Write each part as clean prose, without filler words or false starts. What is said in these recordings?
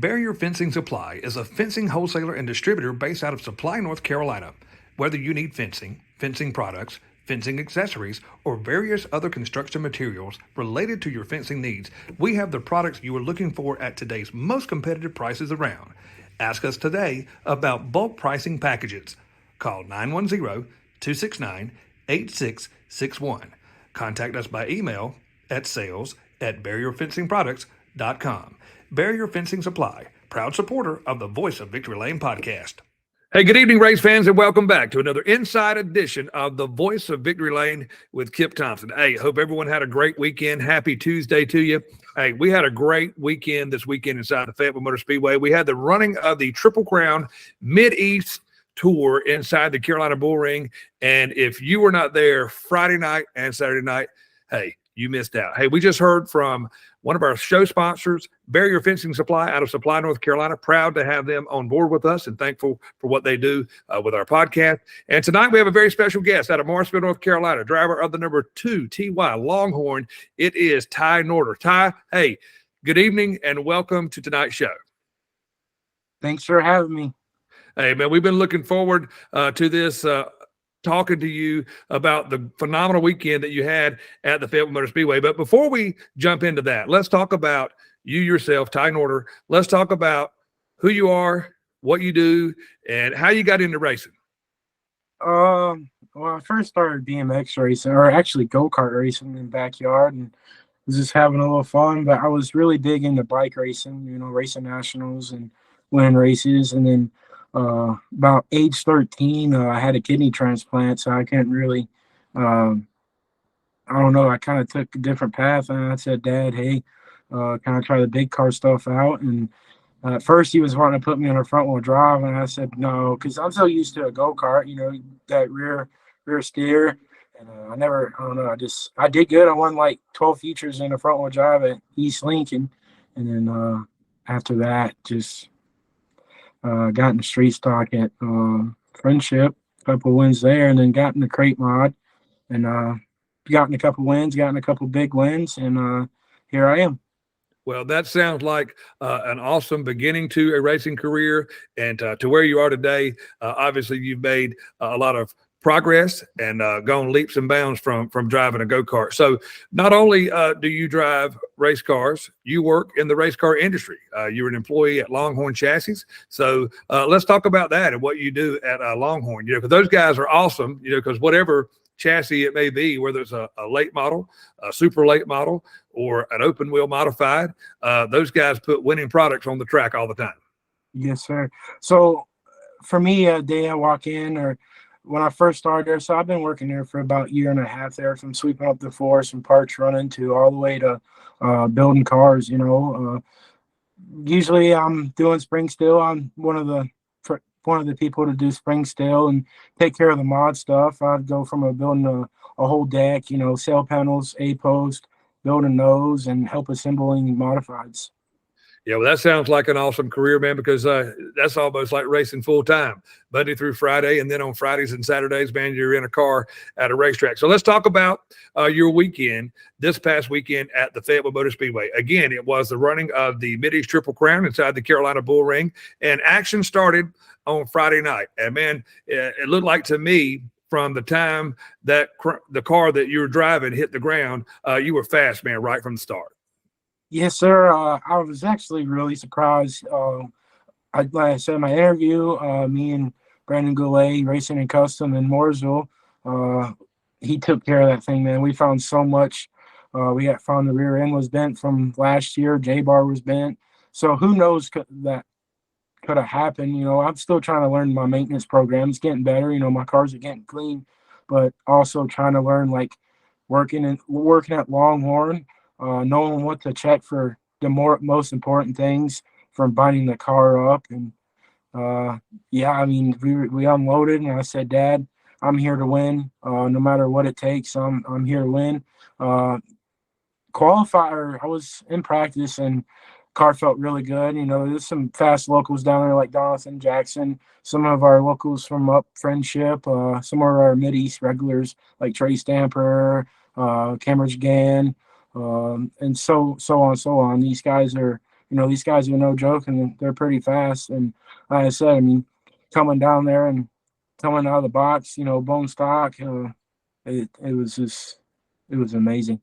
Barrier Fencing Supply is a fencing wholesaler and distributor based out of Supply, North Carolina. Whether you need fencing, fencing products, fencing accessories, or various other construction materials related to your fencing needs, we have the products you are looking for at today's most competitive prices around. Ask us today about bulk pricing packages. Call 910-269-8661. Contact us by email at sales@barrierfencingproducts.com. Barrier Fencing Supply, proud supporter of the Voice of Victory Lane podcast. Hey, good evening, race fans, and welcome back to another inside edition of the Voice of Victory Lane with Kip Thompson. Hey, hope everyone had a great weekend. Happy Tuesday to you. Hey, we had a great weekend this weekend inside the Fayetteville Motor Speedway. We had the running of the Triple Crown Mid-East Tour inside the Carolina Bull Ring. And if you were not there Friday night and Saturday night, hey, you missed out. Hey, we just heard from one of our show sponsors, Barrier Fencing Supply out of Supply, North Carolina. Proud to have them on board with us and thankful for what they do with our podcast. And tonight we have a very special guest out of Morrisville, North Carolina, driver of the number 2 TY Longhorn. It is Ty Norder. Ty, hey, good evening and welcome to tonight's show. Thanks for having me. Hey, man, we've been looking forward to this talking to you about the phenomenal weekend that you had at the Fayetteville Motor Speedway. But before we jump into that, let's talk about you yourself, Ty Norder. Let's talk about who you are, what you do, and how you got into racing. Well, I first started BMX racing, or actually go-kart racing in the backyard, and was just having a little fun. But I was really big into bike racing, racing nationals and winning races. And then about age 13, I had a kidney transplant, so I couldn't really, I don't know, I kind of took a different path, and I said, Dad, hey, kind of try the big car stuff out. And at first he was wanting to put me on a front wheel drive, and I said no, because I'm so used to a go-kart, that rear steer. And I don't know, I did good. I won like 12 features in a front wheel drive at East Lincoln. And then after that, just got in the street stock at Friendship, a couple wins there, and then got in the crate mod, and gotten a couple wins, gotten a couple big wins, and here I am. Well, that sounds like an awesome beginning to a racing career, and to where you are today. Obviously, you've made a lot of progress and gone leaps and bounds from driving a go-kart. So not only do you drive race cars, you work in the race car industry. You're an employee at Longhorn Chassis. So let's talk about that and what you do at Longhorn, because those guys are awesome, because whatever chassis it may be, whether it's a late model, a super late model, or an open wheel modified, those guys put winning products on the track all the time. Yes, sir. So for me, day I walk in, or when I first started there, so I've been working there for about a year and a half there, from sweeping up the floor, some parts running, to all the way to building cars. Usually I'm doing spring steel. I'm one of the people to do spring steel and take care of the mod stuff. I'd go from building a whole deck, sail panels, A-post, building those, and help assembling modifieds. Yeah, well, that sounds like an awesome career, man, because that's almost like racing full time, Monday through Friday. And then on Fridays and Saturdays, man, you're in a car at a racetrack. So let's talk about your weekend, this past weekend at the Fayetteville Motor Speedway. Again, it was the running of the Mid-East Triple Crown inside the Carolina Bull Ring, and action started on Friday night. And, man, it looked like to me, from the time that the car that you were driving hit the ground, you were fast, man, right from the start. Yes, sir. I was actually really surprised. Like I said in my interview, me and Brandon Goulet, Racing and Custom in Mooresville, he took care of that thing, man. We found so much. We found the rear end was bent from last year. J-bar was bent. So who knows that could have happened. I'm still trying to learn my maintenance program. It's getting better. My cars are getting clean, but also trying to learn, like, working at Longhorn, knowing what to check for the most important things from binding the car up. And we unloaded, and I said, Dad, I'm here to win, no matter what it takes. I'm here to win. Qualifier, I was in practice, and car felt really good. There's some fast locals down there like Donaldson, Jackson, some of our locals from up Friendship, some of our Mid-East regulars like Trey Stamper, Cameron Gann, and so on. These guys are, these guys are no joke, and they're pretty fast. And like I said, I mean, coming down there and coming out of the box, bone stock, it was amazing.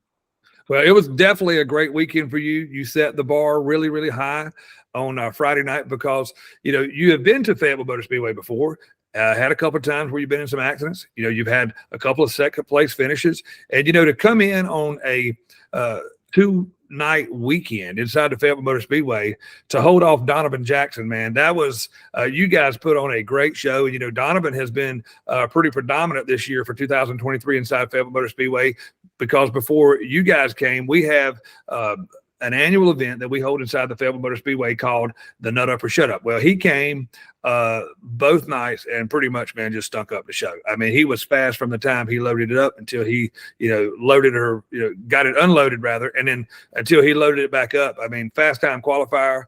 Well, it was definitely a great weekend for you. You set the bar really, really high on Friday night because you have been to Fayetteville Motor Speedway before. Had a couple of times where you've been in some accidents. You've had a couple of second place finishes, and to come in on a 2-night weekend inside the Fayetteville Motor Speedway to hold off Donovan Jackson, man, that was you guys put on a great show. And Donovan has been pretty predominant this year for 2023 inside Fayetteville Motor Speedway, because before you guys came, we have an annual event that we hold inside the Fayetteville Motor Speedway called the Nut Up or Shut Up. Well, he came both nights and pretty much, man, just stunk up the show. I mean, he was fast from the time he loaded it up until he, loaded or, got it unloaded rather. And then until he loaded it back up. I mean, fast time qualifier,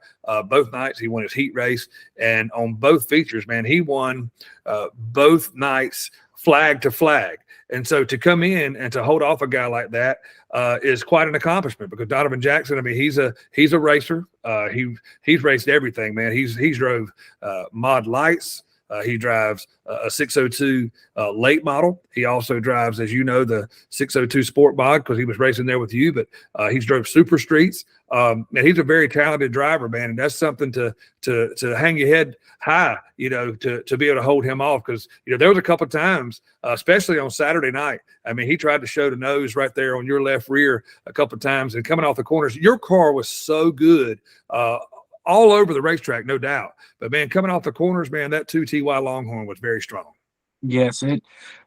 both nights. He won his heat race, and on both features, man, he won both nights flag to flag. And so to come in and to hold off a guy like that is quite an accomplishment, because Donovan Jackson, I mean, he's a racer. He's raced everything, man. He's drove mod lights. He drives a 602 late model. He also drives, as you know, the 602 Sport Mod, because he was racing there with you. But he's drove super streets. And he's a very talented driver, man. And that's something to hang your head high, to be able to hold him off. Because there was a couple of times, especially on Saturday night. I mean, he tried to show the nose right there on your left rear a couple of times, and coming off the corners. Your car was so good. All over the racetrack, no doubt. But, man, coming off the corners, man, that 2TY Longhorn was very strong. Yes,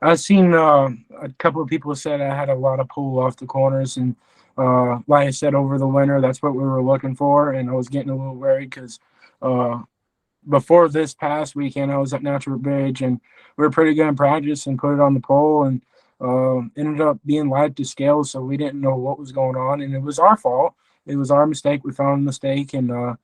I've seen a couple of people said I had a lot of pull off the corners. And like I said, over the winter, that's what we were looking for. And I was getting a little worried because before this past weekend, I was at Natural Bridge, and we were pretty good in practice and put it on the pole, and ended up being live to scale, so we didn't know what was going on. And it was our fault. It was our mistake. We found a mistake, and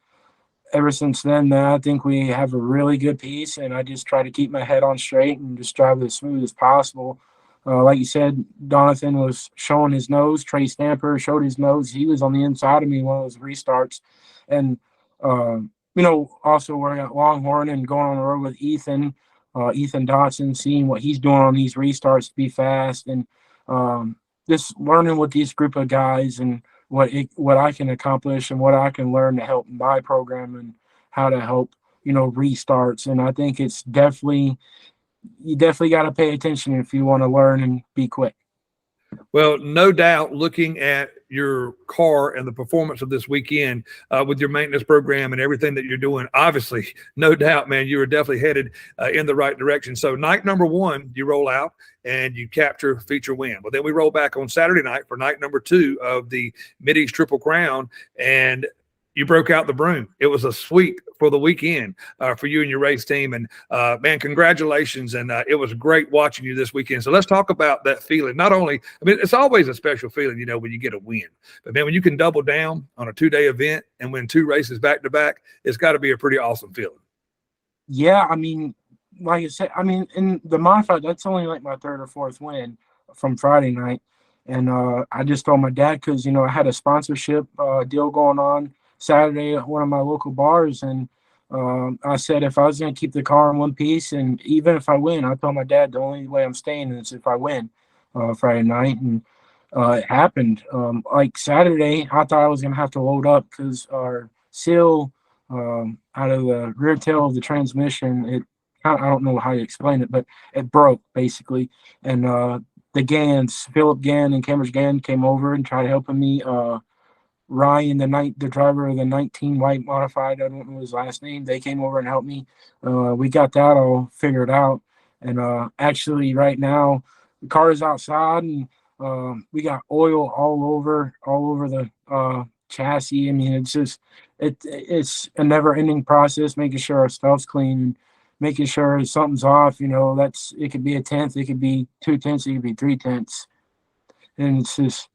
ever since then, I think we have a really good piece, and I just try to keep my head on straight and just drive it as smooth as possible. Like you said, Donathan was showing his nose. Trey Stamper showed his nose. He was on the inside of me in one of those restarts. And, also we're at Longhorn and going on the road with Ethan Dotson, seeing what he's doing on these restarts to be fast, and just learning with these group of guys and what I can accomplish and what I can learn to help my program and how to help, restarts. And I think you definitely got to pay attention if you want to learn and be quick. Well, no doubt, looking at your car and the performance of this weekend with your maintenance program and everything that you're doing, obviously, no doubt, man, you are definitely headed in the right direction. So night number 1, you roll out and you capture feature win. Well, then we roll back on Saturday night for night number 2 of the Mid-East Triple Crown, and you broke out the broom. It was a sweep for the weekend for you and your race team. And, man, congratulations. And it was great watching you this weekend. So let's talk about that feeling. Not only, I mean, it's always a special feeling, when you get a win. But, man, when you can double down on a 2-day event and win 2 races back-to-back, it's got to be a pretty awesome feeling. Yeah, I mean, like I said, in the modified, that's only like my 3rd or 4th win from Friday night. And I just told my dad because, I had a sponsorship deal going on Saturday at one of my local bars, and I said if I was going to keep the car in one piece, and even if I win, I told my dad the only way I'm staying is if I win Friday night, and it happened. Like Saturday, I thought I was going to have to load up because our seal out of the rear tail of the transmission, I don't know how you explain it, but it broke basically, and the Gans, Philip Gann and Cambridge Gann, came over and tried helping me. Ryan, the driver of the 19 white modified, I don't know his last name, they came over and helped me. We got that all figured out. And actually right now the car is outside, and we got oil all over the chassis. I mean, it's just it's a never ending process, making sure our stuff's clean and making sure something's off. It could be a tenth, it could be 2 tenths, it could be 3 tenths. And it's just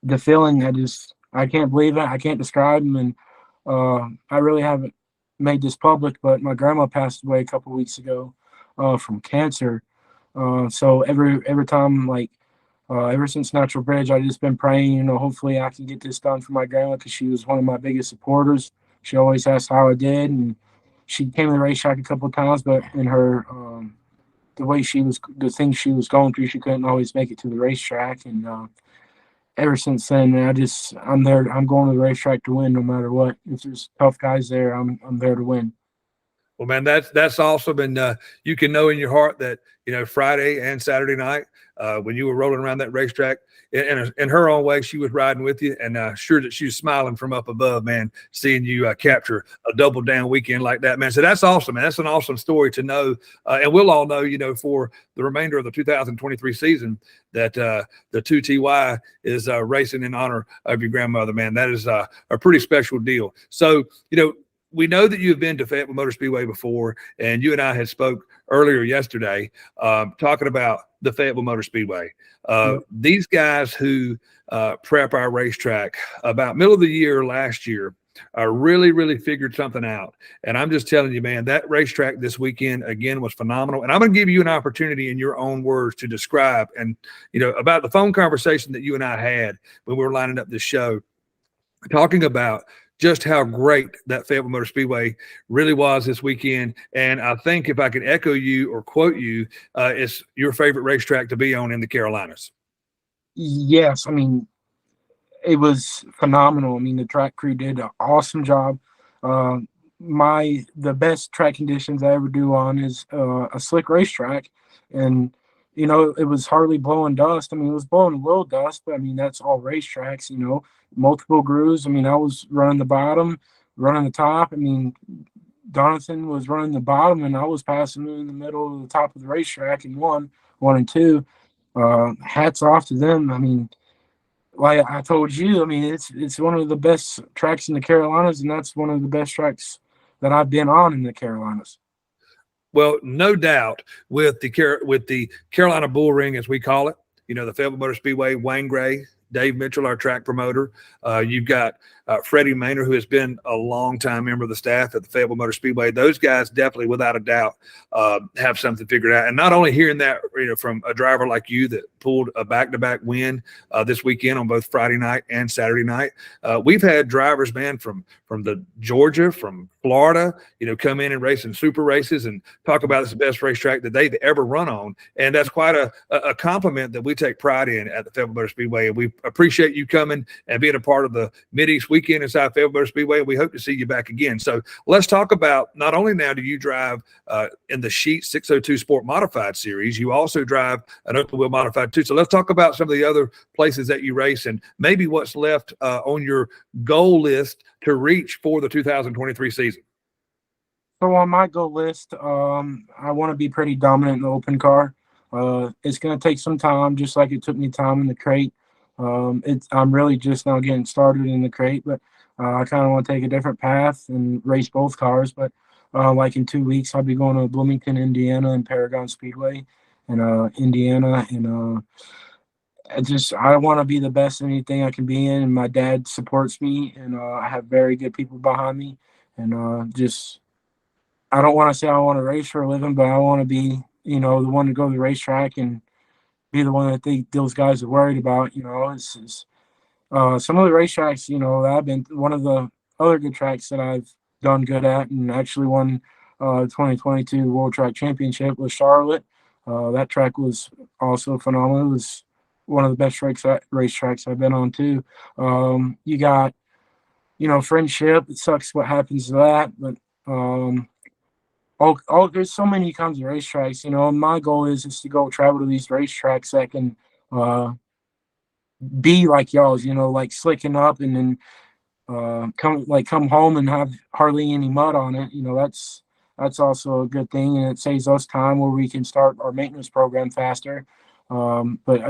the feeling, I can't believe it. I can't describe them. And I really haven't made this public, but my grandma passed away a couple weeks ago from cancer. So every time, like, Ever since Natural Bridge, I've just been praying, hopefully I can get this done for my grandma because she was one of my biggest supporters. She always asked how I did, and she came to the racetrack a couple of times, but in her the things she was going through, she couldn't always make it to the racetrack. And ever since then, I'm there. I'm going to the racetrack to win, no matter what. If there's tough guys there, I'm there to win. Well, man, that's awesome, and you can know in your heart that Friday and Saturday night when you were rolling around that racetrack, in her own way, she was riding with you, and sure that she was smiling from up above, man, seeing you capture a double down weekend like that, man. So that's awesome, man. That's an awesome story to know, and we'll all know, for the remainder of the 2023 season that the 2TY is racing in honor of your grandmother, man. That is a pretty special deal. So, we know that you've been to Fayetteville Motor Speedway before, and you and I had spoke earlier yesterday talking about the Fayetteville Motor Speedway. These guys who prep our racetrack about middle of the year last year really, really figured something out. And I'm just telling you, man, that racetrack this weekend, again, was phenomenal. And I'm going to give you an opportunity in your own words to describe and, about the phone conversation that you and I had when we were lining up this show, talking about just how great that Fayetteville Motor Speedway really was this weekend. And I think if I could echo you or quote you, it's your favorite racetrack to be on in the Carolinas. Yes. I mean, it was phenomenal. I mean, the track crew did an awesome job. The best track conditions I ever do on is a slick racetrack. And, it was hardly blowing dust. I mean, it was blowing a little dust, but I mean, that's all racetracks, multiple grooves. I mean, I was running the bottom, running the top. I mean, Donathan was running the bottom, and I was passing in the middle of the top of the racetrack in one and two. Hats off to them. I mean, like I told you, I mean, it's one of the best tracks in the Carolinas, and that's one of the best tracks that I've been on in the Carolinas. Well, no doubt with the Carolina Bull Ring, as we call it, the Fayetteville Motor Speedway, Wayne Gray, Dave Mitchell, our track promoter. You've got Freddie Maynor, who has been a longtime member of the staff at the Fayetteville Motor Speedway. Those guys definitely, without a doubt, have something figured out. And not only hearing that, from a driver like you that pulled a back-to-back win this weekend on both Friday night and Saturday night. We've had drivers, man, from the Georgia, from Florida, come in and race in super races and talk about it's the best racetrack that they've ever run on. And that's quite a compliment that we take pride in at the Fayetteville Motor Speedway. And we appreciate you coming and being a part of the Mid-East weekend inside Fayetteville Motor Speedway. And we hope to see you back again. So let's talk about, not only now do you drive in the Sheet 602 Sport Modified Series, you also drive an open wheel modified too. So let's talk about some of the other places that you race and maybe what's left on your goal list to reach for the 2023 season. So on my goal list, I want to be pretty dominant in the open car. It's going to take some time, just like it took me time in the crate. I'm really just now getting started in the crate, but I kind of want to take a different path and race both cars. But like in 2 weeks, I'll be going to Bloomington, Indiana, and Paragon Speedway in Indiana, and I want to be the best in anything I can be in. And my dad supports me, and I have very good people behind me, and I don't want to say I want to race for a living, but I want to be, the one to go to the racetrack and be the one that those guys are worried about. Some of the racetracks, that I've been, one of the other good tracks that I've done good at and actually won 2022 World Track Championship was Charlotte. That track was also phenomenal. It was one of the best racetracks I've been on too. You got, Friendship. It sucks what happens to that, but there's so many kinds of racetracks. My goal is to go travel to these racetracks that can be like y'all's, like slicking up and then come home and have hardly any mud on it. That's also a good thing, and it saves us time where we can start our maintenance program faster. But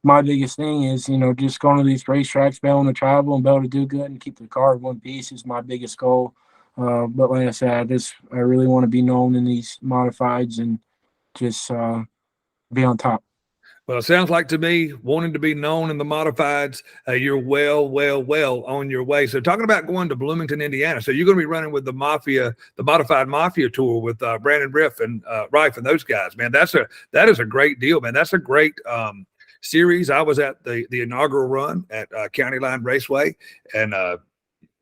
my biggest thing is, just going to these racetracks, be able to travel and be able to do good and keep the car in one piece is my biggest goal. But like I said, I really want to be known in these modifieds and just be on top. Well, it sounds like to me, wanting to be known in the modifieds, you're well on your way. So talking about going to Bloomington, Indiana. So you're going to be running with the Modified Mafia Tour with Brandon Riff and those guys, man. That is a great deal, man. That's a great series. I was at the inaugural run at County Line Raceway, and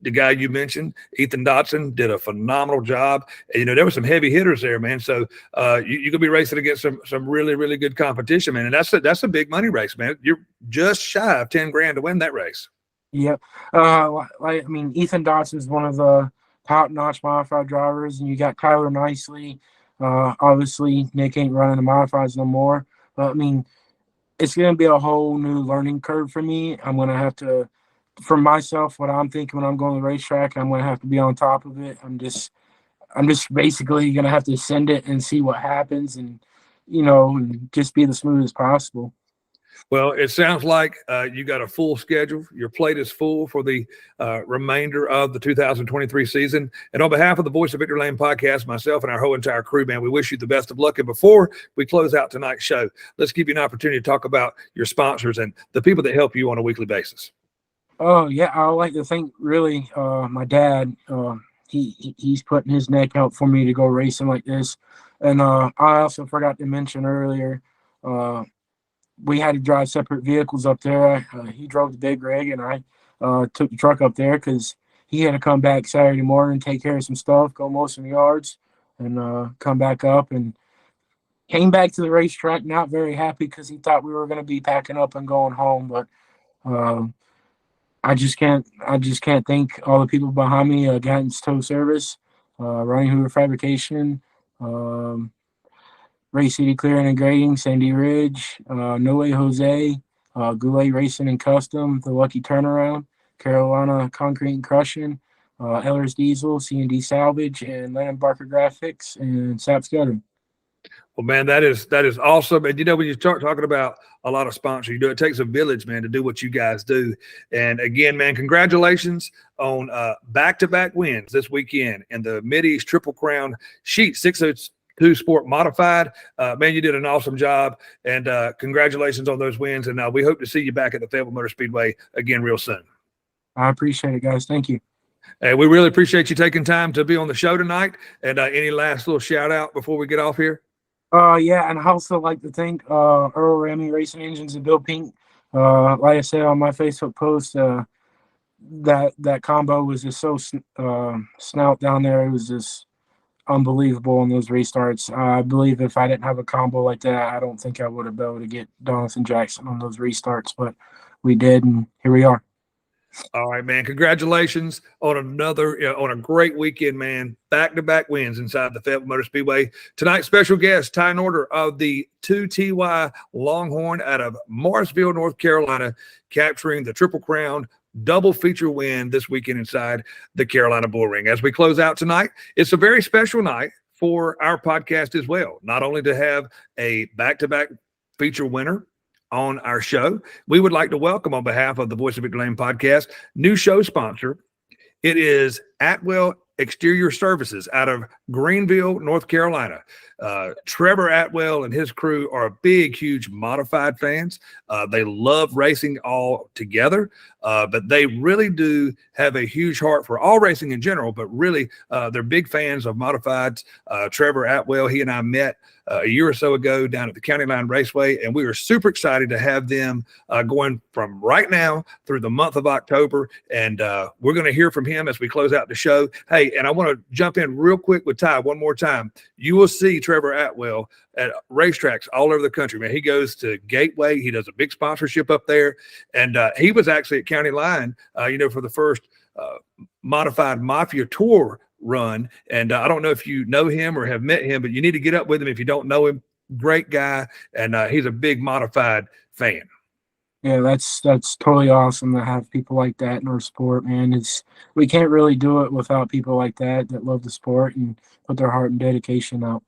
the guy you mentioned, Ethan Dotson, did a phenomenal job. And, there were some heavy hitters there, man. So you're gonna be racing against some really, really good competition, man. And that's a big money race, man. You're just shy of 10 grand to win that race. Yep. Ethan Dotson is one of the top-notch modified drivers, and you got Tyler Nicely. Obviously, Nick ain't running the modifieds no more. But it's going to be a whole new learning curve for me. I'm going to have to, for myself, what I'm thinking when I'm going to the racetrack, I'm going to have to be on top of it. I'm just basically going to have to send it and see what happens, and just be the smoothest possible. Well, it sounds like you got a full schedule. Your plate is full for the remainder of the 2023 season. And on behalf of the Voice of Victory Lane podcast, myself and our whole entire crew, man, we wish you the best of luck. And before we close out tonight's show, let's give you an opportunity to talk about your sponsors and the people that help you on a weekly basis. Oh, yeah. I would like to thank, really, my dad. He's putting his neck out for me to go racing like this. And I also forgot to mention earlier, we had to drive separate vehicles up there. He drove the big rig, and I took the truck up there because he had to come back Saturday morning, take care of some stuff, go mow some yards, and come back up. And came back to the racetrack not very happy because he thought we were going to be packing up and going home. But I just can't thank all the people behind me against tow service, Running Hoover Fabrication, Race City Clearing and Grading, Sandy Ridge, No Way Jose, Goulet Racing and Custom, The Lucky Turnaround, Carolina Concrete and Crushing, Ellers Diesel, C&D Salvage, and Lennon Barker Graphics, and Saps Guttering. Well, man, that is awesome. And, when you start talking about a lot of sponsors, it takes a village, man, to do what you guys do. And again, man, congratulations on back-to-back wins this weekend in the Mideast Triple Crown Sheet 602 Sport Modified. Man, you did an awesome job, and congratulations on those wins. And we hope to see you back at the Fayetteville Motor Speedway again real soon. I appreciate it, guys. Thank you. Hey, we really appreciate you taking time to be on the show tonight. And any last little shout out before we get off here? Yeah, and I also like to thank Earl Ramey Racing Engines and Bill Pink. Like I said on my Facebook post, that combo was just so snout down there. It was just unbelievable in those restarts. I believe if I didn't have a combo like that, I don't think I would have been able to get Donaldson Jackson on those restarts, but we did, and here we are. All right, man. Congratulations on on a great weekend, man. Back-to-back wins inside the Fayetteville Motor Speedway. Tonight's special guest, Ty Norder of the 2TY Longhorn out of Morrisville, North Carolina, capturing the Triple Crown double feature win this weekend inside the Carolina Bull Ring. As we close out tonight, it's a very special night for our podcast as well. Not only to have a back-to-back feature winner on our show, we would like to welcome, on behalf of the Voice of Victory Lane podcast, new show sponsor. It is Atwell Exterior Services out of Greenville, North Carolina. Trevor Atwell and his crew are big, huge modified fans. They love racing all together, but they really do have a huge heart for all racing in general, but really they're big fans of modifieds. Trevor Atwell, he and I met a year or so ago down at the County Line Raceway, and we were super excited to have them going from right now through the month of October, and we're going to hear from him as we close out the show. Hey, and I want to jump in real quick with Ty one more time. You will see Trevor Atwell at racetracks all over the country, man. He goes to Gateway. He does a big sponsorship up there, and he was actually at County Line, for the first modified Mafia Tour run. And I don't know if you know him or have met him, but you need to get up with him if you don't know him. Great guy, and he's a big modified fan. Yeah, that's totally awesome to have people like that in our sport, man. We can't really do it without people like that love the sport and put their heart and dedication out.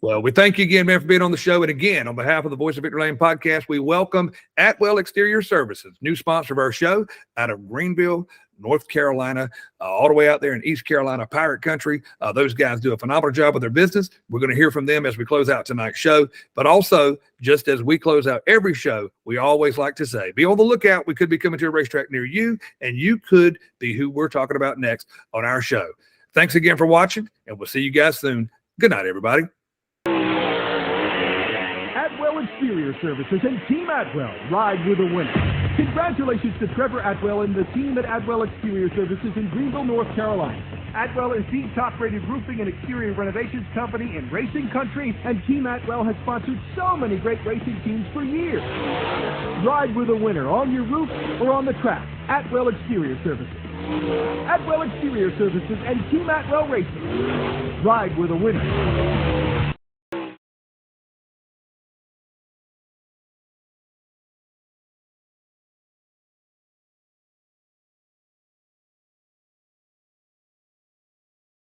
Well, we thank you again, man, for being on the show. And again, on behalf of the Voice of Victory Lane podcast, we welcome Atwell Exterior Services, new sponsor of our show out of Greenville, North Carolina, all the way out there in East Carolina, pirate country. Those guys do a phenomenal job with their business. We're going to hear from them as we close out tonight's show. But also, just as we close out every show, we always like to say, be on the lookout. We could be coming to a racetrack near you, and you could be who we're talking about next on our show. Thanks again for watching, and we'll see you guys soon. Good night, everybody. Atwell Exterior Services and Team Atwell ride with a winner. Congratulations to Trevor Atwell and the team at Atwell Exterior Services in Greenville, North Carolina. Atwell is the top-rated roofing and exterior renovations company in racing country, and Team Atwell has sponsored so many great racing teams for years. Ride with a winner on your roof or on the track. Atwell Exterior Services. Atwell Exterior Services and Team Atwell Racing. Ride with a winner.